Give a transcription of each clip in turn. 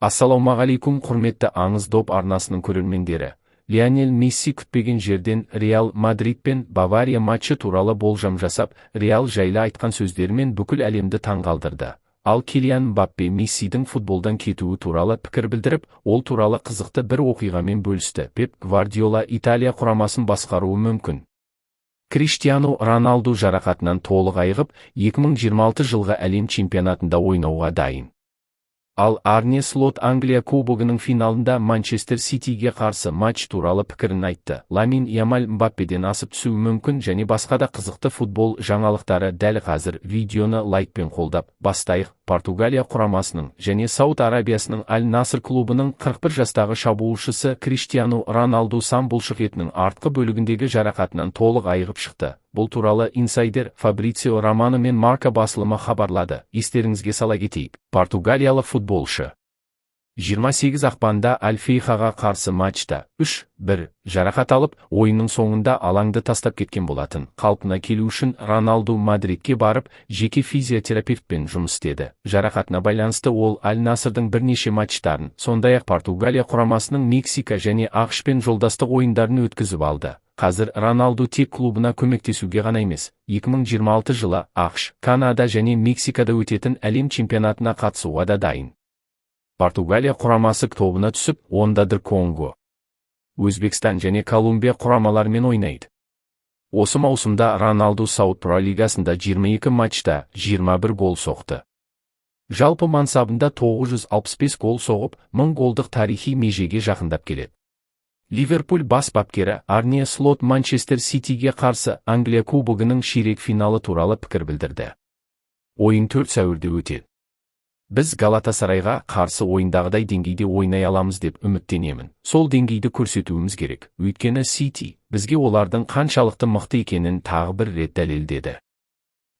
Ассалаумағалейкум құрметті аңыз доп арнасының көрермендері. Лионель Месси күтпеген жерден Реал Мадрид пен Бавария матчы туралы болжам жасап, Реал жайлы айтқан сөздерімен бүкіл әлемді таңғалдырды. Ал Килиан Мбаппе Мессидің футболдан кетуі туралы пікір білдіріп, ол туралы қызықты бір оқиғамен бөлісті. Пеп Гвардиола Италия құрамасын басқаруы мүмкін. Криштиану Роналду жарақатынан толық айығып, 2026 жылғы әлем чемпионатында ойнауға дайын. Ал Арне Слот Англия кубогының финалында Манчестер Ситиге қарсы матч туралы пікірін айтты. Ламин Ямаль Мбаппеден асып түсуі мүмкін және басқа да қызықты футбол жаңалықтары дәл қазір. Видеоны лайкпен қолдап бастайық. Португалия құрамасының және Сауд Арабиясының Аль-Наср клубының 41 жастағы шабуылшысы Криштиану Роналду сан бұлшықетінің артқы бөлігіндегі жарақатынан толық айығып шықты. Бұл туралы инсайдер Фабрицио Романо мен Марка басылымы хабарлады. Естеріңізге сала кетейік. Португалиялық футболшы 28 ақпанда Аль-Фейхаға қарсы матчта 3-1 жарақат алып, ойынның соңында алаңды тастап кеткен болатын. Қалпына келу үшін Роналду Мадридке барып, жеке физиотерапевтпен жұмыс істеді. Жарақатына байланысты ол Аль-Насрдың бірнеше матчтарын, сондай-ақ Португалия құрамасының Мексика және ақш-пен жолдастық ойындарын өткізіп алды. Қазір Роналду тек клубына көмектесуге ғана емес, 2026 жылы ақш, Канада және Мексикада өтетін әлем чемпионатына қатысуға да дайын. Португалия құрамасы тобына түсіп, ондадыр Конго, Өзбекстан және Колумбия құрамаларымен ойнайды. Осы маусымда Роналду Сауд Про лигасында 22 матчта 21 гол соқты. Жалпы мансабында 965 гол соғып, 1000 голдық тарихи межеге жақындап келеді. Ливерпуль бас бапкері Арне Слот Манчестер Ситиге қарсы Англия кубогының ширек финалы туралы пікір білдірді. Ойын 4 сәуірде өтеді. Біз Галатасарайға қарсы ойындағыдай деңгейде ойнай аламыз деп үміттенемін. Сол деңгейді көрсетуіміз керек. Өйткені Сити бізге олардың қаншалықты мықты екенін тағы бір рет дәлелдеді.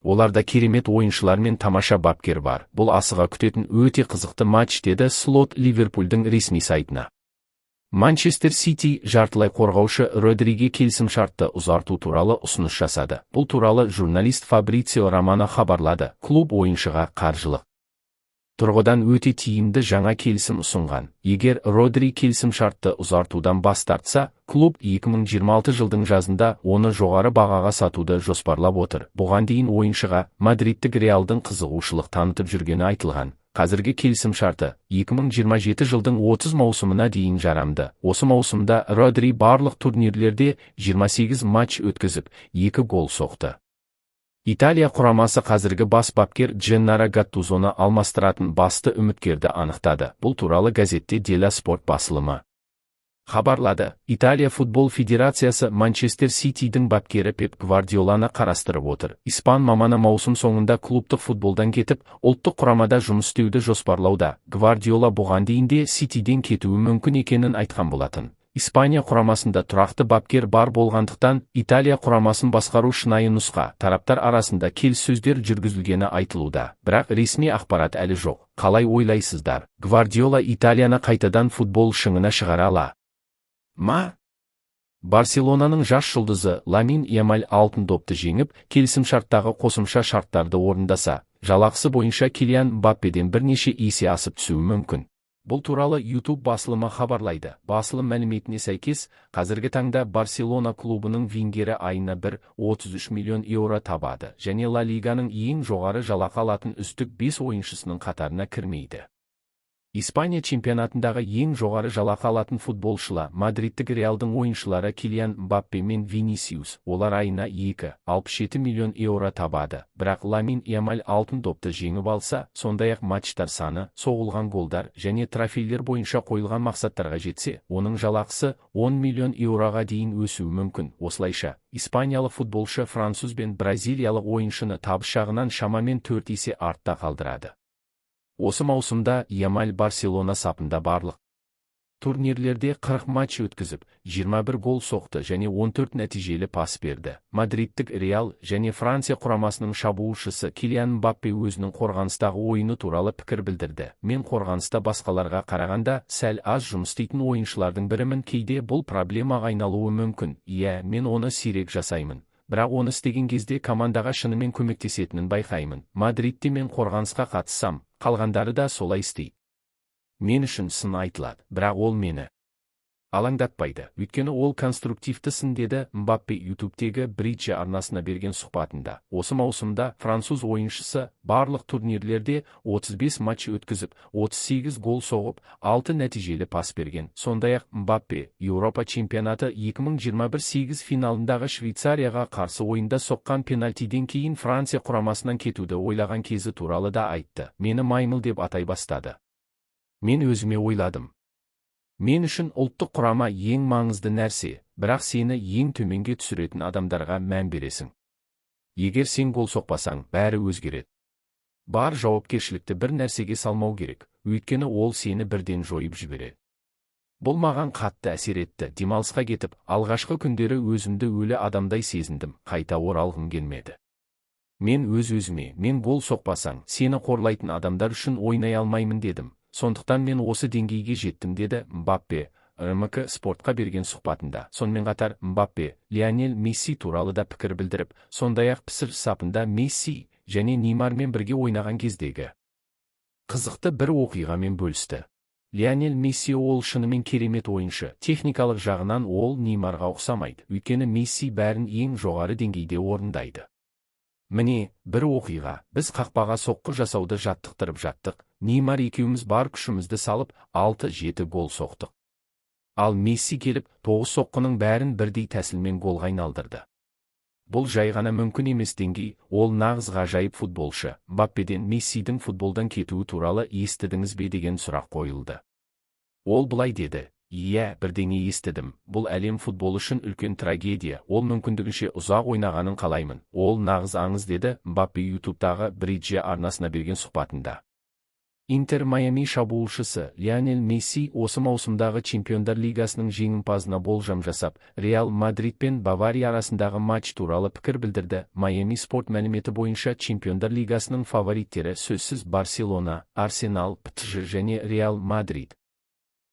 Оларда керемет ойыншылар мен тамаша бапкер бар. Бұл асыға күтетін өте қызықты матч, деді Слот Ливерпульдің ресми сайтына. Манчестер Сити жартылай қорғаушы Родриге келісімшартты ұзарту туралы ұсыныс жасады. Бұл туралы журналист Фабрицио Романо хабарлады. Клуб ойыншыға қаржылық тұрғыдан өте тиімді жаңа келісім ұсынған. Егер Родри келісімшартты ұзартудан бас тартса, клуб 2026 жылдың жазында оны жоғары бағаға сатуды жоспарлап отыр. Бұған дейін ойыншыға Мадридтік Реалдың қызығушылық танытып жүргені айтылған. Қазіргі келісімшарты 2027 жылдың 30 маусымына дейін жарамды. Осы маусымда Родри барлық турнирлерде 28 матч өткізіп, 2 гол соқты. Италия құрамасы қазіргі бас бапкер Дженнаро Гаттузоны алмастыратын басты үміткерді анықтады. Бұл туралы газетте Della Sport басылымы хабарлады. Италия футбол федерациясы Манчестер Ситидің бапкері Пеп Гвардиоланы қарастырып отыр. Испан маманы маусым соңында клубтық футболдан кетіп, ұлттық құрамада жұмыс істеуді жоспарлауда. Гвардиола бұған дейін де Ситиден кетуі мүмкін екенін айтқан болатын. Испания құрамасында тұрақты бапкер бар болғандықтан, Италия құрамасын басқару шынайы нұсқа. Тараптар арасында келіссөздер жүргізілгені айтылуда. Бірақ ресми ақпарат әлі жоқ. Қалай ойлайсыздар? Гвардиола Италияны қайтадан футбол шыңына шығара ала ма? Барселонаның жас жұлдызы Ламин Ямаль алтын допты жеңіп, келісімшарттағы қосымша шарттарды орындаса, жалақысы бойынша Килиан Мбаппеден бірнеше есе асып түсуі мүмкін. Бұл туралы YouTube басылымы хабарлайды. Басылым мәліметіне сәйкес, қазіргі таңда Барселона клубының вингері айына 1,33 миллион еуро табады және Ла Лиганың ең жоғары жалақы алатын үздік 5 ойыншысының қатарына кірмейді. Испания чемпионатындағы ең жоғары жалақы алатын футболшылар Мадридтік Реалдың ойыншылары Килиан Мбаппе мен Винисиус. Олар айына 2,67 миллион еуро табады. Бірақ Ламин Ямаль алтын допты жеңіп алса, сондай-ақ матчтар саны, соғылған голдар және трофейлер бойынша қойылған мақсаттарға жетсе, оның жалақысы 10 миллион еуроға дейін өсуі мүмкін. Осылайша, испаниялық футболшы француз бен бразилиялық ойыншыны табыс жағынан шамамен 4 есе артта қалдырады. Осы маусымда Ямаль Барселона сапында барлық турнирлерде 40 матч өткізіп, 21 гол соқты және 14 нәтижелі пас берді. Мадридтік Реал және Франция құрамасының шабуылшысы Килиан Мбаппе өзінің қорғаныстағы ойыны туралы пікір білдірді. Мен қорғаныста басқаларға қарағанда сәл аз жұмыс істейтін ойыншылардың бірімін, кейде бұл проблемаға айналуы мүмкін. Иә, мен оны сирек жасаймын. Бірақ оны істеген кезде командаға шынымен көмектесетінін байқаймын. Мадридте мен қорғанысқа қатыссам, қалғандары да солай істейді. Мен үшін сын айтылады, бірақ ол мені алаңдатпайды, өйткені ол конструктивті сын, деді Мбаппе ютубтегі Бридже арнасына берген сұхбатында. Осы маусымда француз ойыншысы барлық турнирлерде 35 матч өткізіп, 38 гол соғып, 6 нәтижелі пас берген. Сондай-ақ Мбаппе Еуропа чемпионаты 2021 финалындағы Швейцарияға қарсы ойында соққан пенальтиден кейін Франция құрамасынан кетуді ойлаған кезі туралы да айтты. Мені маймыл деп атай бастады. Мен өзіме ойладым. Мен үшін ұлттық құрама ең маңызды нәрсе, бірақ сені ең төменге түсіретін адамдарға мән бересің. Егер сен гол соқпасаң, бәрі өзгереді. Бар жауапкершілікті бір нәрсеге салмау керек, өйткені ол сені бірден жойып жібереді. Бұл маған қатты әсер етті. Демалысқа кетіп, алғашқы күндері өзімді өлі адамдай сезіндім, қайта оралғым келмеді. Мен өз-өзіме, мен гол соқпасаң, сені қорлайтын адамдар үшін ойнай алмаймын дедім. Сондықтан мен осы деңгейге жеттім, деді Мбаппе РМК спортқа берген сұхбатында. Сонымен қатар Мбаппе Лионель Месси туралы да пікір білдіріп, сондай-ақ пісір сапында Месси және Неймармен бірге ойнаған кездегі қызықты бір оқиғамен бөлісті. Лионель Месси ол шынымен керемет ойыншы, техникалық жағынан ол Неймарға ұқсамайды, өйткені Месси бәрін ең жоғары деңгейде орындайды. Міне, бір оқиға, біз қақпаға соққы жасауды жаттықтырып жаттық, Неймар екеуміз бар күшімізді салып, 6-7 гол соқтық. Ал Месси келіп, 9 соққының бәрін бірдей тәсілмен голға айналдырды. Бұл жай ғана мүмкін емес деңгей, ол нағыз ғажайып футболшы. Мбаппеден Мессидің футболдан кетуі туралы естідіңіз бе деген сұрақ қойылды. Ол былай деді: «Иә, бірдеңе естідім. Бұл әлем футбол үшін үлкен трагедия. Ол мүмкіндігінше ұзақ ойнағанын қалаймын. Ол нағыз аңыз», деді Мбаппе ютубтағы Бридже арнасына берген сұхбатында. Интер Майами шабуылшысы Лионель Месси осы маусымдағы Чемпиондар лигасының жеңімпазына болжам жасап, Реал Мадрид пен Бавария арасындағы матч туралы пікір білдірді. Майами спорт мәліметі бойынша Чемпиондар лигасының фавориттері сөзсіз Барселона, Арсенал, ПСЖ және Реал Мадрид.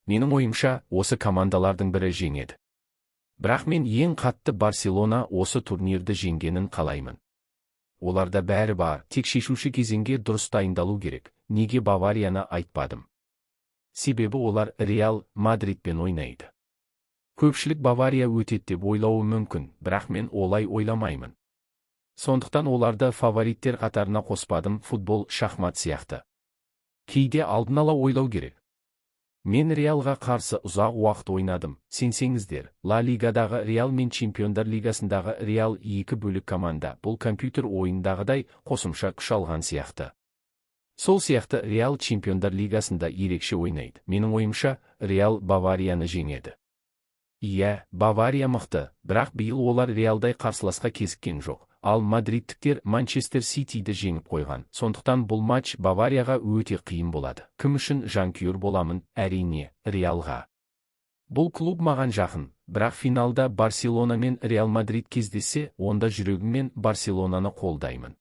Менің ойымша, осы командалардың бірі жеңеді. Бірақ мен ең қатты Барселона осы турнирді жеңгенін қалаймын. Оларда бәрі бар, тек шешуші кезеңге дұрыс дайындалу керек. Неге Баварияны айтпадым? Себебі олар Реал Мадридпен ойнайды. Көпшілік Бавария өтеді деп ойлауы мүмкін, бірақ мен олай ойламаймын. Сондықтан оларды фавориттер қатарына қоспадым. Футбол шахмат сияқты. Кейде алдын ала ойлау керек. Мен Реалға қарсы ұзақ уақыт ойнадым. Сенсеңіздер, Ла Лигадағы Реал мен Чемпиондар лигасындағы Реал екі бөлік команда. Бұл компьютер ойындағыдай қосымша күш алған сияқты. Сол сияқты Реал Чемпиондар лигасында ерекше ойнайды. Менің ойымша, Реал Баварияны жеңеді. Иә, Бавария мықты, бірақ биыл олар Реалдай қарсыласқа кезіккен жоқ. Ал мадридтіктер Манчестер Ситиді жеңіп қойған. Сондықтан бұл матч Баварияға өте қиын болады. Кім үшін жанкүйер боламын? Әрине, Реалға. Бұл клуб маған жақын, бірақ финалда Барселона мен Реал Мадрид кездессе, онда жүрегіммен Барселонаны қолдаймын.